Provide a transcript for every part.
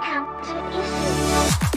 Welcome to iiSU.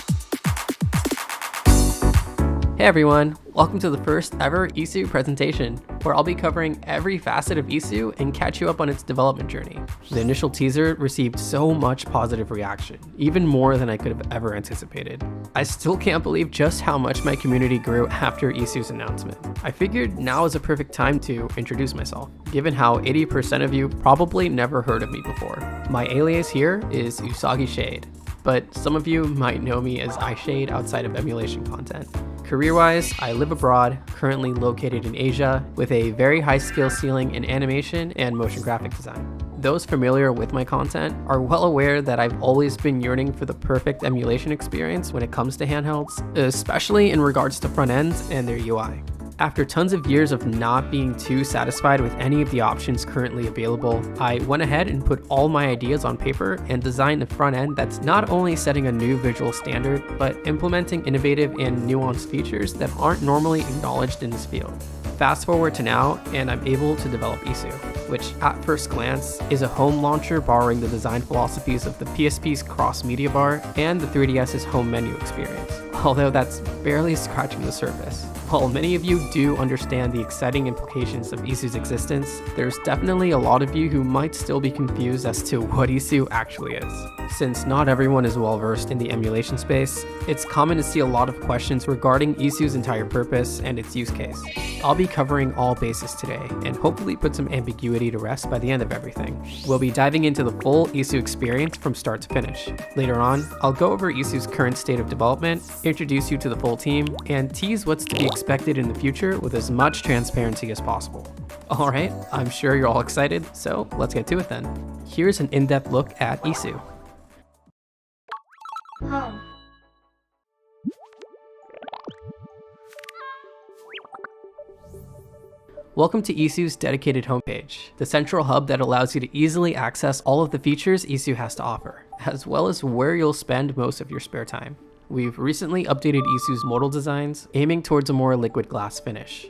Hey everyone, welcome to the first ever iiSU presentation, where I'll be covering every facet of iiSU and catch you up on its development journey. The initial teaser received so much positive reaction, even more than I could have ever anticipated. I still can't believe just how much my community grew after iiSU's announcement. I figured now is a perfect time to introduce myself, given how 80% of you probably never heard of me before. My alias here is Usagi Shades, but some of you might know me as iShade outside of emulation content. Career-wise, I live abroad, currently located in Asia, with a very high skill ceiling in animation and motion graphic design. Those familiar with my content are well aware that I've always been yearning for the perfect emulation experience when it comes to handhelds, especially in regards to front ends and their UI. After tons of years of not being too satisfied with any of the options currently available, I went ahead and put all my ideas on paper and designed a front end that's not only setting a new visual standard, but implementing innovative and nuanced features that aren't normally acknowledged in this field. Fast forward to now, and I'm able to develop iiSU, which at first glance is a home launcher borrowing the design philosophies of the PSP's cross-media bar and the 3DS's home menu experience, although that's barely scratching the surface. While many of you do understand the exciting implications of iiSU's existence, there's definitely a lot of you who might still be confused as to what iiSU actually is. Since not everyone is well versed in the emulation space, it's common to see a lot of questions regarding iiSU's entire purpose and its use case. I'll be covering all bases today, and hopefully put some ambiguity to rest by the end of everything. We'll be diving into the full iiSU experience from start to finish. Later on, I'll go over iiSU's current state of development, introduce you to the full team, and tease what's to be expected in the future with as much transparency as possible. Alright, I'm sure you're all excited, so let's get to it then. Here's an in-depth look at iiSU. Home. Welcome to iiSU's dedicated homepage, the central hub that allows you to easily access all of the features iiSU has to offer, as well as where you'll spend most of your spare time. We've recently updated iiSU's modal designs, aiming towards a more liquid glass finish.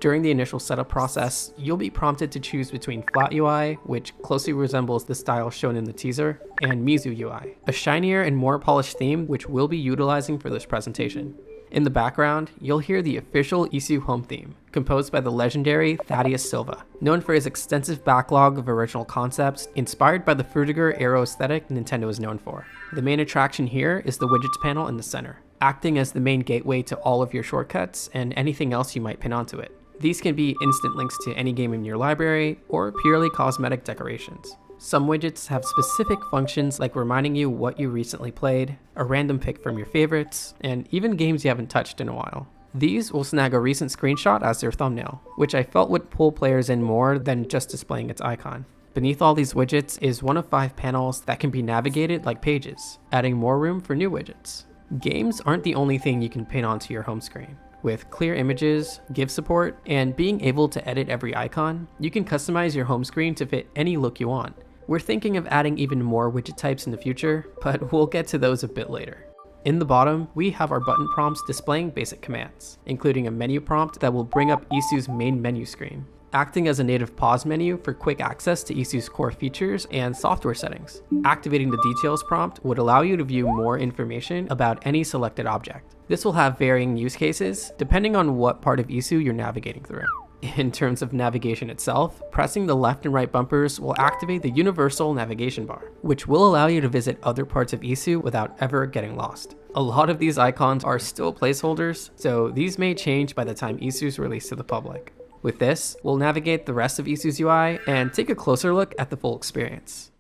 During the initial setup process, you'll be prompted to choose between Flat UI, which closely resembles the style shown in the teaser, and Mizu UI, a shinier and more polished theme which we'll be utilizing for this presentation. In the background, you'll hear the official iiSU home theme, composed by the legendary Thaddeus Silva, known for his extensive backlog of original concepts inspired by the Frutiger Aero aesthetic Nintendo is known for. The main attraction here is the widgets panel in the center, acting as the main gateway to all of your shortcuts and anything else you might pin onto it. These can be instant links to any game in your library, or purely cosmetic decorations. Some widgets have specific functions like reminding you what you recently played, a random pick from your favorites, and even games you haven't touched in a while. These will snag a recent screenshot as their thumbnail, which I felt would pull players in more than just displaying its icon. Beneath all these widgets is one of 5 panels that can be navigated like pages, adding more room for new widgets. Games aren't the only thing you can pin onto your home screen. With clear images, GIF support, and being able to edit every icon, you can customize your home screen to fit any look you want. We're thinking of adding even more widget types in the future, but we'll get to those a bit later. In the bottom, we have our button prompts displaying basic commands, including a menu prompt that will bring up iiSU's main menu screen, acting as a native pause menu for quick access to iiSU's core features and software settings. Activating the details prompt would allow you to view more information about any selected object. This will have varying use cases, depending on what part of iiSU you're navigating through. In terms of navigation itself, pressing the left and right bumpers will activate the universal navigation bar, which will allow you to visit other parts of iiSU without ever getting lost. A lot of these icons are still placeholders, so these may change by the time iiSU is released to the public. With this, we'll navigate the rest of iiSU's UI and take a closer look at the full experience.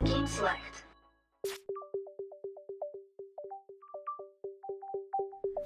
Game select.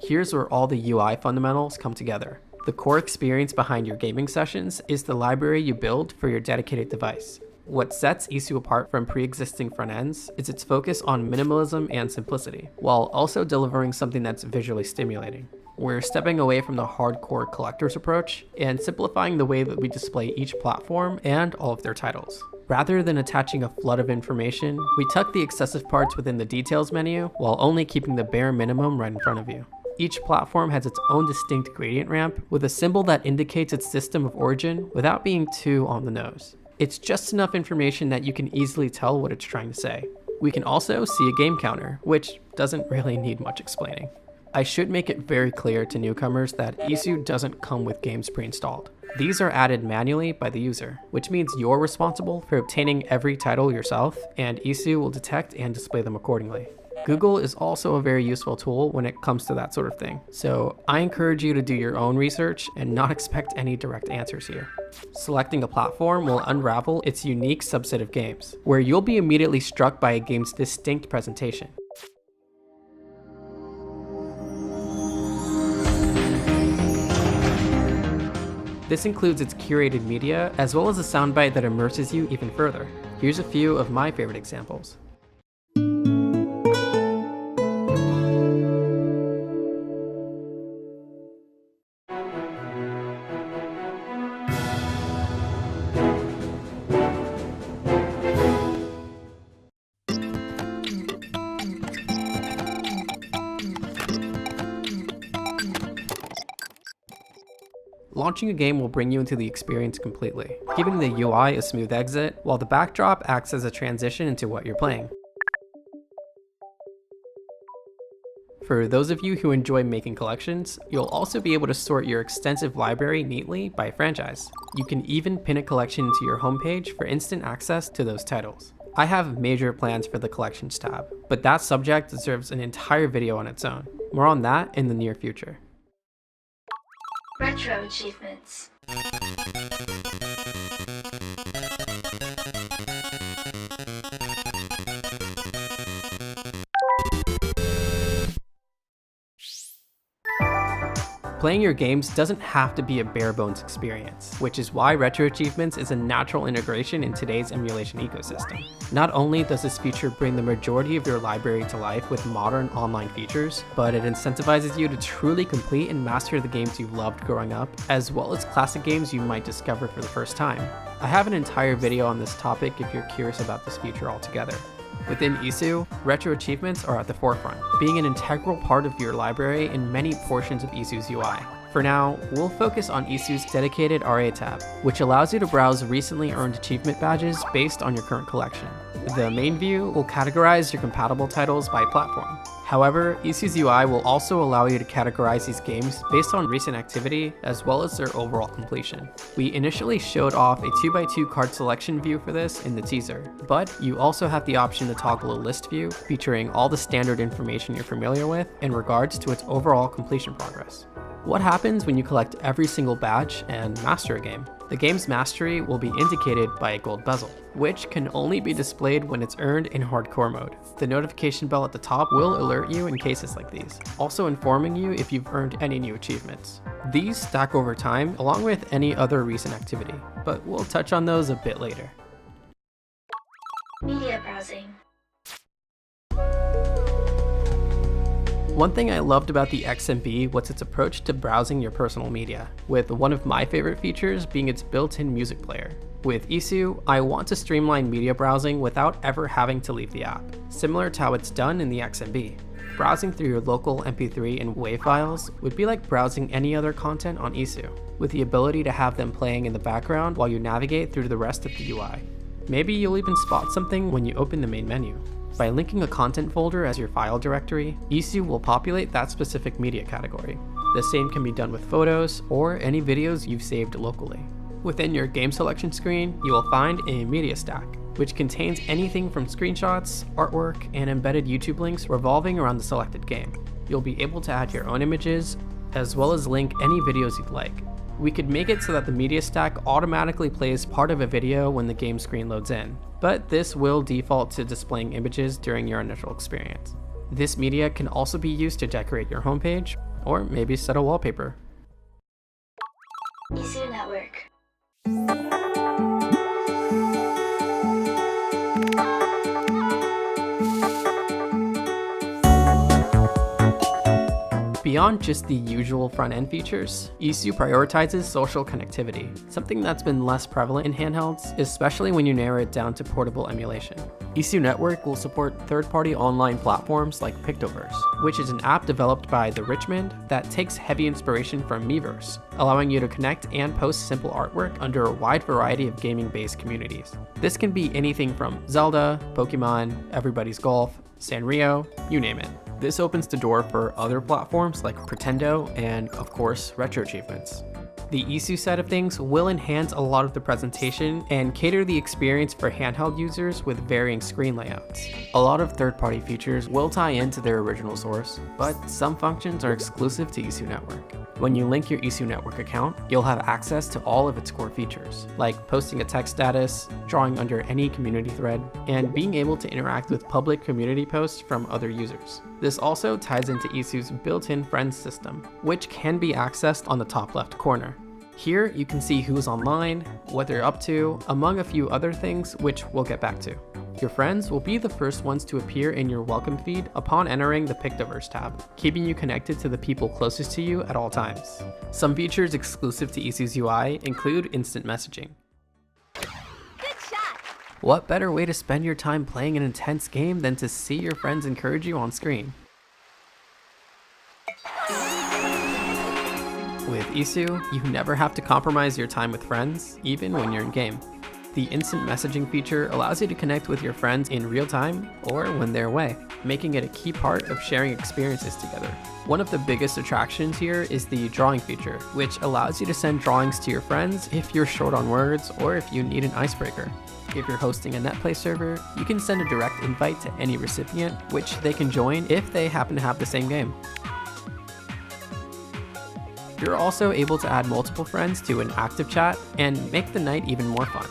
Here's where all the UI fundamentals come together. The core experience behind your gaming sessions is the library you build for your dedicated device. What sets iiSU apart from pre-existing front ends is its focus on minimalism and simplicity, while also delivering something that's visually stimulating. We're stepping away from the hardcore collector's approach and simplifying the way that we display each platform and all of their titles. Rather than attaching a flood of information, we tuck the excessive parts within the details menu while only keeping the bare minimum right in front of you. Each platform has its own distinct gradient ramp with a symbol that indicates its system of origin without being too on the nose. It's just enough information that you can easily tell what it's trying to say. We can also see a game counter, which doesn't really need much explaining. I should make it very clear to newcomers that iiSU doesn't come with games pre-installed. These are added manually by the user, which means you're responsible for obtaining every title yourself, and iiSU will detect and display them accordingly. Google is also a very useful tool when it comes to that sort of thing, so I encourage you to do your own research and not expect any direct answers here. Selecting a platform will unravel its unique subset of games, where you'll be immediately struck by a game's distinct presentation. This includes its curated media, as well as a soundbite that immerses you even further. Here's a few of my favorite examples. Launching a game will bring you into the experience completely, giving the UI a smooth exit, while the backdrop acts as a transition into what you're playing. For those of you who enjoy making collections, you'll also be able to sort your extensive library neatly by franchise. You can even pin a collection to your homepage for instant access to those titles. I have major plans for the Collections tab, but that subject deserves an entire video on its own. More on that in the near future. Retro achievements. Playing your games doesn't have to be a bare-bones experience, which is why Retro Achievements is a natural integration in today's emulation ecosystem. Not only does this feature bring the majority of your library to life with modern online features, but it incentivizes you to truly complete and master the games you loved growing up, as well as classic games you might discover for the first time. I have an entire video on this topic if you're curious about this feature altogether. Within iiSU, retro achievements are at the forefront, being an integral part of your library in many portions of iiSU's UI. For now, we'll focus on iiSU's dedicated RA tab, which allows you to browse recently earned achievement badges based on your current collection. The main view will categorize your compatible titles by platform. However, iiSU's UI will also allow you to categorize these games based on recent activity as well as their overall completion. We initially showed off a 2x2 card selection view for this in the teaser, but you also have the option to toggle a list view featuring all the standard information you're familiar with in regards to its overall completion progress. What happens when you collect every single badge and master a game? The game's mastery will be indicated by a gold bezel, which can only be displayed when it's earned in hardcore mode. The notification bell at the top will alert you in cases like these, also informing you if you've earned any new achievements. These stack over time along with any other recent activity, but we'll touch on those a bit later. Media browsing. One thing I loved about the XMB was its approach to browsing your personal media, with one of my favorite features being its built-in music player. With iiSU, I want to streamline media browsing without ever having to leave the app, similar to how it's done in the XMB. Browsing through your local MP3 and WAV files would be like browsing any other content on iiSU, with the ability to have them playing in the background while you navigate through the rest of the UI. Maybe you'll even spot something when you open the main menu. By linking a content folder as your file directory, iiSU will populate that specific media category. The same can be done with photos or any videos you've saved locally. Within your game selection screen, you will find a media stack, which contains anything from screenshots, artwork, and embedded YouTube links revolving around the selected game. You'll be able to add your own images, as well as link any videos you'd like. We could make it so that the media stack automatically plays part of a video when the game screen loads in, but this will default to displaying images during your initial experience. This media can also be used to decorate your homepage, or maybe set a wallpaper. iiSU Network. Beyond just the usual front-end features, iiSU prioritizes social connectivity, something that's been less prevalent in handhelds, especially when you narrow it down to portable emulation. iiSU Network will support third-party online platforms like Pictoverse, which is an app developed by the Richmond that takes heavy inspiration from Miiverse, allowing you to connect and post simple artwork under a wide variety of gaming-based communities. This can be anything from Zelda, Pokemon, Everybody's Golf, Sanrio, you name it. This opens the door for other platforms like Pretendo and, of course, Retro Achievements. The iiSU side of things will enhance a lot of the presentation and cater the experience for handheld users with varying screen layouts. A lot of third-party features will tie into their original source, but some functions are exclusive to iiSU Network. When you link your iiSU Network account, you'll have access to all of its core features, like posting a text status, drawing under any community thread, and being able to interact with public community posts from other users. This also ties into iiSU's built-in friends system, which can be accessed on the top left corner. Here, you can see who's online, what they're up to, among a few other things which we'll get back to. Your friends will be the first ones to appear in your welcome feed upon entering the Pictoverse tab, keeping you connected to the people closest to you at all times. Some features exclusive to iiSU's UI include instant messaging. Good shot! What better way to spend your time playing an intense game than to see your friends encourage you on screen? With iiSU, you never have to compromise your time with friends, even when you're in game. The instant messaging feature allows you to connect with your friends in real time or when they're away, making it a key part of sharing experiences together. One of the biggest attractions here is the drawing feature, which allows you to send drawings to your friends if you're short on words or if you need an icebreaker. If you're hosting a NetPlay server, you can send a direct invite to any recipient, which they can join if they happen to have the same game. You're also able to add multiple friends to an active chat and make the night even more fun.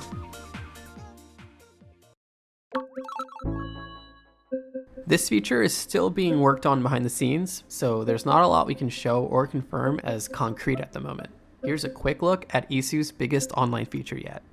This feature is still being worked on behind the scenes, so there's not a lot we can show or confirm as concrete at the moment. Here's a quick look at iiSU's biggest online feature yet.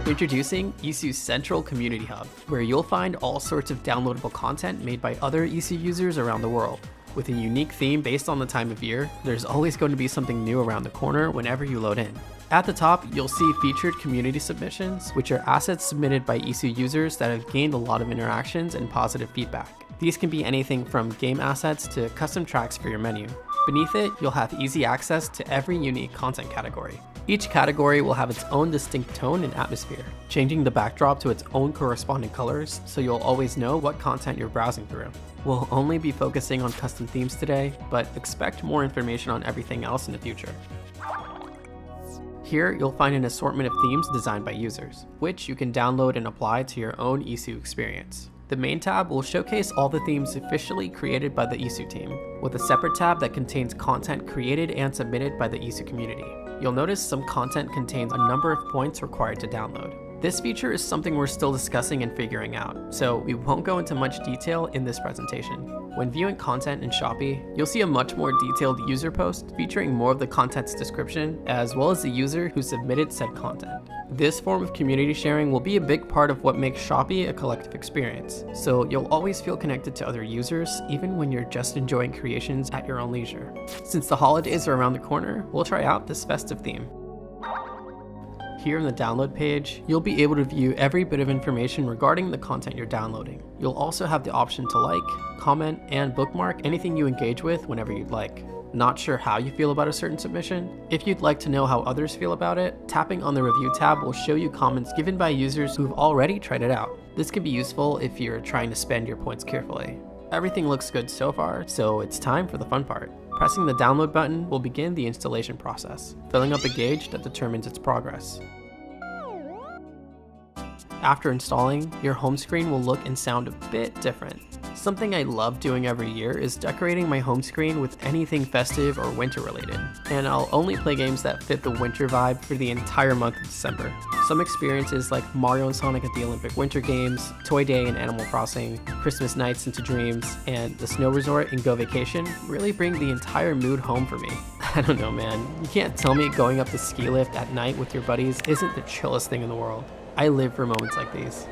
Introducing iiSU's Central Community Hub, where you'll find all sorts of downloadable content made by other iiSU users around the world. With a unique theme based on the time of year, there's always going to be something new around the corner whenever you load in. At the top, you'll see featured community submissions, which are assets submitted by iiSU users that have gained a lot of interactions and positive feedback. These can be anything from game assets to custom tracks for your menu. Beneath it, you'll have easy access to every unique content category. Each category will have its own distinct tone and atmosphere, changing the backdrop to its own corresponding colors, so you'll always know what content you're browsing through. We'll only be focusing on custom themes today, but expect more information on everything else in the future. Here, you'll find an assortment of themes designed by users, which you can download and apply to your own iiSU experience. The main tab will showcase all the themes officially created by the iiSU team, with a separate tab that contains content created and submitted by the iiSU community. You'll notice some content contains a number of points required to download. This feature is something we're still discussing and figuring out, so we won't go into much detail in this presentation. When viewing content in Shopee, you'll see a much more detailed user post featuring more of the content's description, as well as the user who submitted said content. This form of community sharing will be a big part of what makes Shopee a collective experience, so you'll always feel connected to other users, even when you're just enjoying creations at your own leisure. Since the holidays are around the corner, we'll try out this festive theme. Here in the download page, you'll be able to view every bit of information regarding the content you're downloading. You'll also have the option to like, comment, and bookmark anything you engage with whenever you'd like. Not sure how you feel about a certain submission? If you'd like to know how others feel about it, tapping on the review tab will show you comments given by users who've already tried it out. This can be useful if you're trying to spend your points carefully. Everything looks good so far, so it's time for the fun part. Pressing the download button will begin the installation process, filling up a gauge that determines its progress. After installing, your home screen will look and sound a bit different. Something I love doing every year is decorating my home screen with anything festive or winter related, and I'll only play games that fit the winter vibe for the entire month of December. Some experiences like Mario and Sonic at the Olympic Winter Games, Toy Day in Animal Crossing, Christmas Nights into Dreams, and the Snow Resort in Go Vacation really bring the entire mood home for me. I don't know, man. You can't tell me going up the ski lift at night with your buddies isn't the chillest thing in the world. I live for moments like these.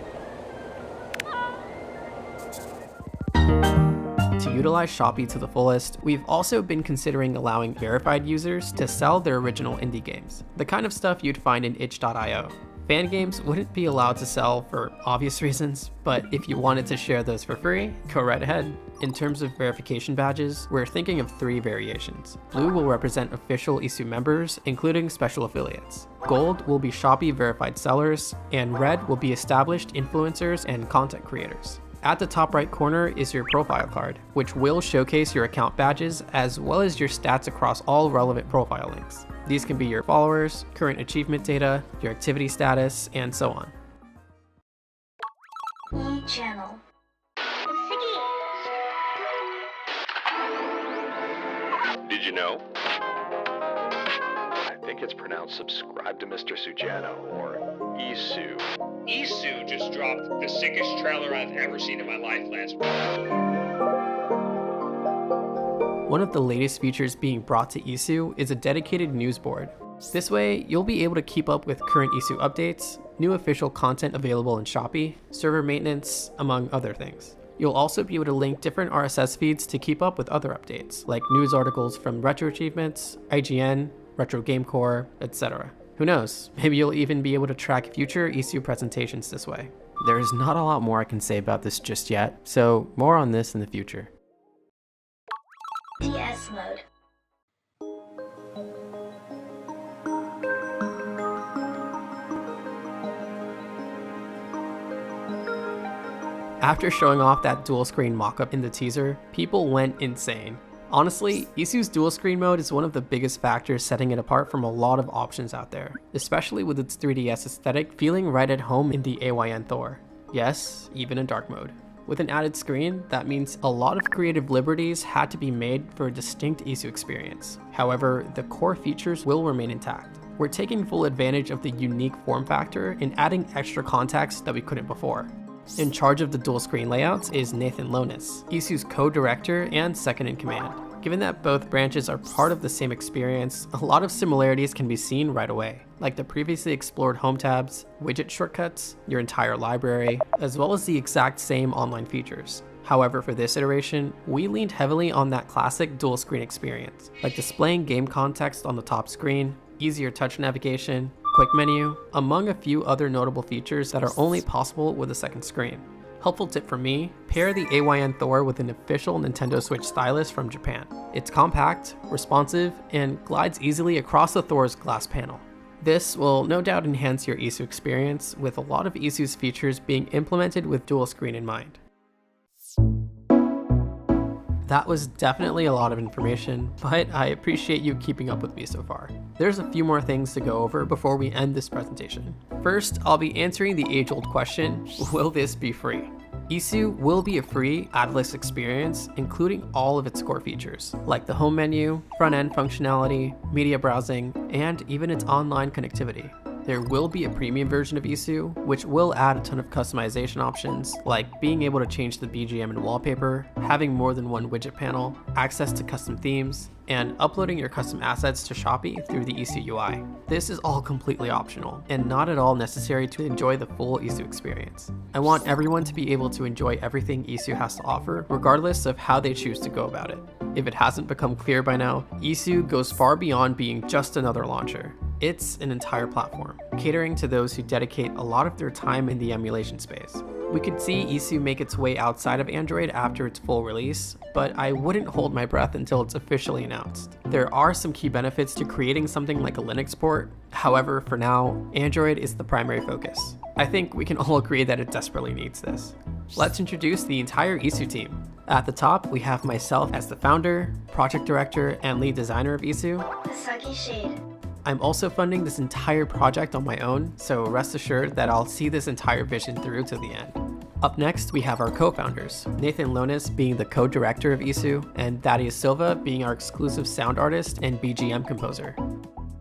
To utilize Shopee to the fullest, we've also been considering allowing verified users to sell their original indie games, the kind of stuff you'd find in itch.io. Fan games wouldn't be allowed to sell for obvious reasons, but if you wanted to share those for free, go right ahead. In terms of verification badges, we're thinking of 3 variations. Blue will represent official iiSU members, including special affiliates. Gold will be Shopee verified sellers, and red will be established influencers and content creators. At the top right corner is your profile card, which will showcase your account badges as well as your stats across all relevant profile links. These can be your followers, current achievement data, your activity status, and so on. Channel. Did you know? I think it's pronounced subscribe to Mr. Sujano or iiSU. iiSU just dropped the sickest trailer I've ever seen in my life last week. One of the latest features being brought to iiSU is a dedicated news board. This way, you'll be able to keep up with current iiSU updates, new official content available in Shopee, server maintenance, among other things. You'll also be able to link different RSS feeds to keep up with other updates, like news articles from Retro Achievements, IGN, Retro Game Core, etc. Who knows, maybe you'll even be able to track future iiSU presentations this way. There's not a lot more I can say about this just yet, so more on this in the future. DS mode. After showing off that dual screen mockup in the teaser, people went insane. Honestly, iiSU's dual screen mode is one of the biggest factors setting it apart from a lot of options out there, especially with its 3DS aesthetic feeling right at home in the AYN Thor. Yes, even in dark mode. With an added screen, that means a lot of creative liberties had to be made for a distinct iiSU experience. However, the core features will remain intact. We're taking full advantage of the unique form factor and adding extra context that we couldn't before. In charge of the dual screen layouts is Nathan Lonis, iiSU's co-director and second in command. Given that both branches are part of the same experience, a lot of similarities can be seen right away, like the previously explored home tabs, widget shortcuts, your entire library, as well as the exact same online features. However, for this iteration, we leaned heavily on that classic dual screen experience, like displaying game context on the top screen, easier touch navigation, quick menu, among a few other notable features that are only possible with a second screen. Helpful tip for me, pair the AYN Thor with an official Nintendo Switch stylus from Japan. It's compact, responsive, and glides easily across the Thor's glass panel. This will no doubt enhance your iiSU experience, with a lot of iiSU's features being implemented with dual screen in mind. That was definitely a lot of information, but I appreciate you keeping up with me so far. There's a few more things to go over before we end this presentation. First, I'll be answering the age-old question, will this be free? iiSU will be a free adless experience, including all of its core features, like the home menu, front-end functionality, media browsing, and even its online connectivity. There will be a premium version of iiSU, which will add a ton of customization options, like being able to change the BGM and wallpaper, having more than one widget panel, access to custom themes, and uploading your custom assets to Shopee through the iiSU UI. This is all completely optional, and not at all necessary to enjoy the full iiSU experience. I want everyone to be able to enjoy everything iiSU has to offer, regardless of how they choose to go about it. If it hasn't become clear by now, iiSU goes far beyond being just another launcher. It's an entire platform, catering to those who dedicate a lot of their time in the emulation space. We could see iiSU make its way outside of Android after its full release, but I wouldn't hold my breath until it's officially announced. There are some key benefits to creating something like a Linux port. However, for now, Android is the primary focus. I think we can all agree that it desperately needs this. Let's introduce the entire iiSU team. At the top, we have myself as the founder, project director, and lead designer of iiSU. Usagi Shades. I'm also funding this entire project on my own, so rest assured that I'll see this entire vision through to the end. Up next, we have our co-founders, Nathan Lonis being the co-director of iiSU, and Thaddeus Silva being our exclusive sound artist and BGM composer.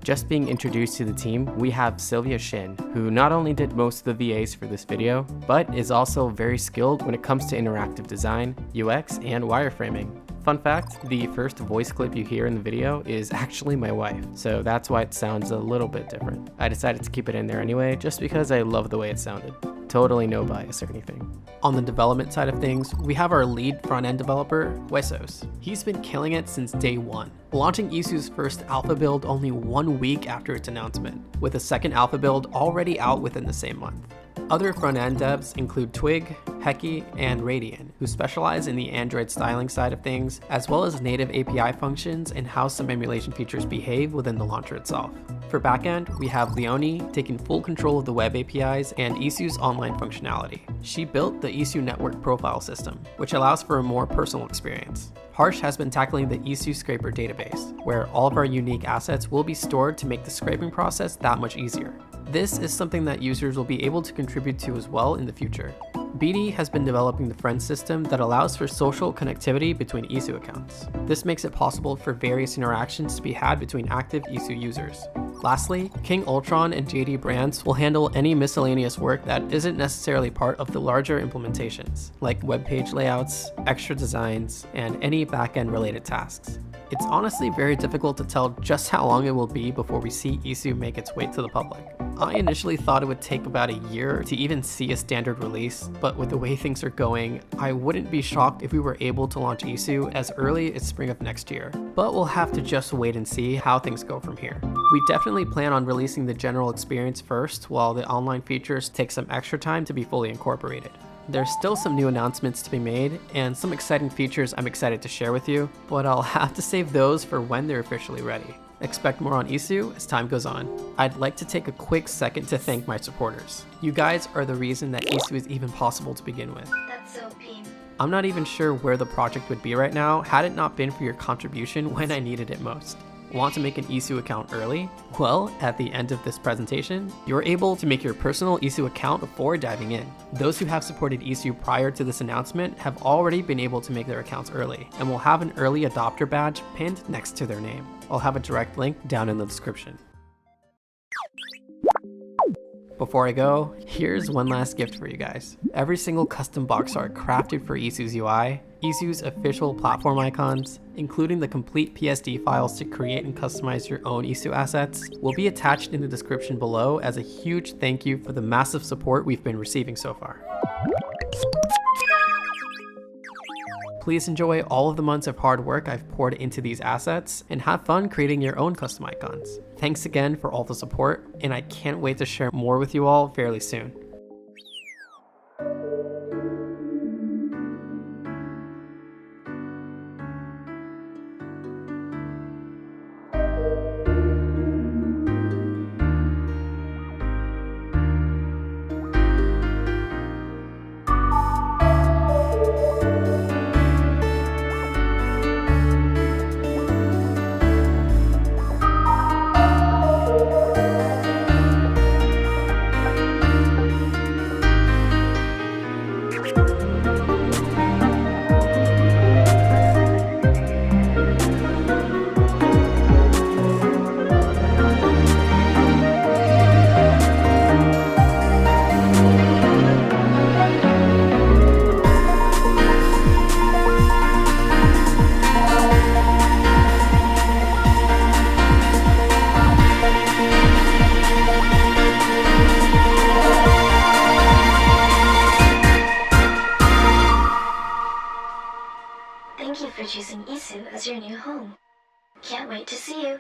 Just being introduced to the team, we have Sylvia Shin, who not only did most of the VAs for this video, but is also very skilled when it comes to interactive design, UX, and wireframing. Fun fact, the first voice clip you hear in the video is actually my wife, so that's why it sounds a little bit different. I decided to keep it in there anyway, just because I love the way it sounded. Totally no bias or anything. On the development side of things, we have our lead front-end developer, Wesos. He's been killing it since day one, launching iiSU's first alpha build only 1 week after its announcement, with a second alpha build already out within the same month. Other front-end devs include Twig, Heki, and Radian, who specialize in the Android styling side of things, as well as native API functions and how some emulation features behave within the launcher itself. For backend, we have Leonie taking full control of the web APIs and iiSU's online functionality. She built the iiSU network profile system, which allows for a more personal experience. Harsh has been tackling the iiSU scraper database, where all of our unique assets will be stored to make the scraping process that much easier. This is something that users will be able to contribute to as well in the future. BD has been developing the friend system that allows for social connectivity between iiSU accounts. This makes it possible for various interactions to be had between active iiSU users. Lastly, King Ultron and JD Brands will handle any miscellaneous work that isn't necessarily part of the larger implementations, like web page layouts, extra designs, and any backend related tasks. It's honestly very difficult to tell just how long it will be before we see iiSU make its way to the public. I initially thought it would take about a year to even see a standard release, but with the way things are going, I wouldn't be shocked if we were able to launch iiSU as early as spring of next year. But we'll have to just wait and see how things go from here. We definitely plan on releasing the general experience first, while the online features take some extra time to be fully incorporated. There's still some new announcements to be made and some exciting features I'm excited to share with you, but I'll have to save those for when they're officially ready. Expect more on iiSU as time goes on. I'd like to take a quick second to thank my supporters. You guys are the reason that iiSU is even possible to begin with. That's so Pim. I'm not even sure where the project would be right now had it not been for your contribution when I needed it most. Want to make an iiSU account early? Well, at the end of this presentation, you're able to make your personal iiSU account before diving in. Those who have supported iiSU prior to this announcement have already been able to make their accounts early, and will have an early adopter badge pinned next to their name. I'll have a direct link down in the description. Before I go, here's one last gift for you guys. Every single custom box art crafted for iiSU's UI, iiSU's official platform icons, including the complete PSD files to create and customize your own iiSU assets, will be attached in the description below as a huge thank you for the massive support we've been receiving so far. Please enjoy all of the months of hard work I've poured into these assets and have fun creating your own custom icons. Thanks again for all the support, and I can't wait to share more with you all fairly soon. Thank you for choosing iiSU as your new home. Can't wait to see you.